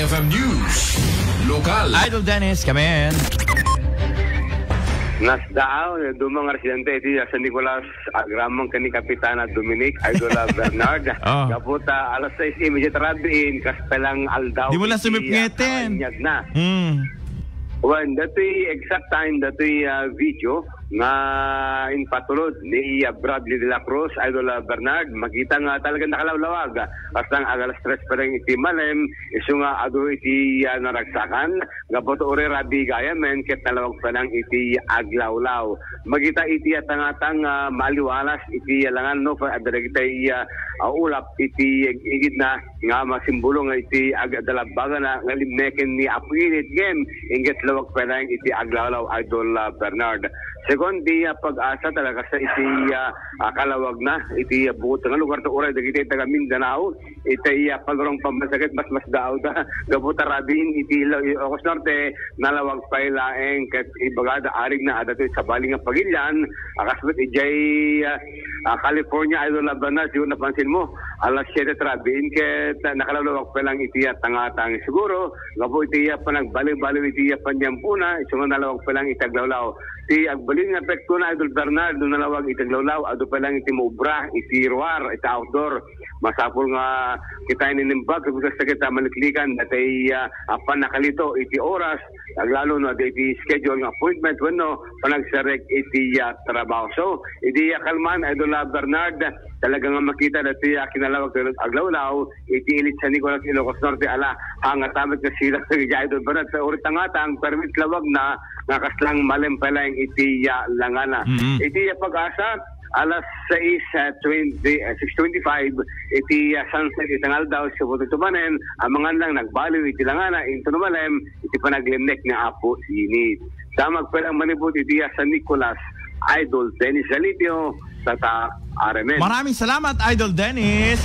AFM News. Lokal. Idol Dennis, come in. Nasdaaw, dumang residente iti San Nicolas, agramang kani Kapitana Dominic, Idol Bernard. Kaputa, alas 6 immediate rabiin, kastalang aldaw. Di mo lang sumipngetin. Na. When dato'y exact time, dato'y video nga in patulod ni Bradley de la Cruz, Idol Bernard, makita nga talagang nakalawlawag. Kasang agalas stress pa rin iti malem, iso nga ado iti naragsakan, nga poto uri rabi gaya men, ket nalawag pa ng iti aglawlaw. Magita iti atangatang maliwalas, iti alangan no, adalag iti ulap, iti igid na nga masimbolo nga iti agdalabaga na nga limneken ni Apuinit game, inget lawag pa ng iti aglawlaw, Idol Bernard. Second, di pag-asa talaga sa iti kalawag na, iti bukod nga lugar to oray, dagiti taga Mindanao, iti pagrong pambasakit, mas daw da, gabuta rabin, iti Ilocos Norte, nalawag pa ilaeng, kat ibagada arig na adato sa baling nga pagilyan, akasbet ijay California, Idol Bernard, yung napansin mo, alas 7 rabin, kat nakalawag pa lang iti tangatang siguro, gabo iti panagbaliw-baliw iti panyampuna, iso nga nalawag pa lang itaglawlaw. Ti agbaling nga pekto na Idol Bernard, doon nalawag itaglawlaw, ado pa lang iti mubra, iti ruar, iti outdoor. Masapol nga kita ininimbag, kung sa kita maliklikan, datay apan nakalito iti oras, aglalo na iti schedule ng appointment, wano, panagsarek iti trabaho. So, iti kalman, Idol Bernard, talaga nga makita dati kinalawag aglawlaw, iti ilit sa Nicolas Ilocos Norte, ala, hangatamit na sila sa Idol Bernard, sa urit tangatang, permit lawag na, nakaslang malempala yung iti langana. Iti pag-asa, alas 6:25, iti sunset itangal daw sa Bututumanen, ang mga lang nagbaliw iti langana, into numalem, iti panaglimnek na Apo Init. Sa magpalang manibut iti San Nicolas, Idol Dennis Galipio, sa RMN. Maraming salamat, Idol Dennis.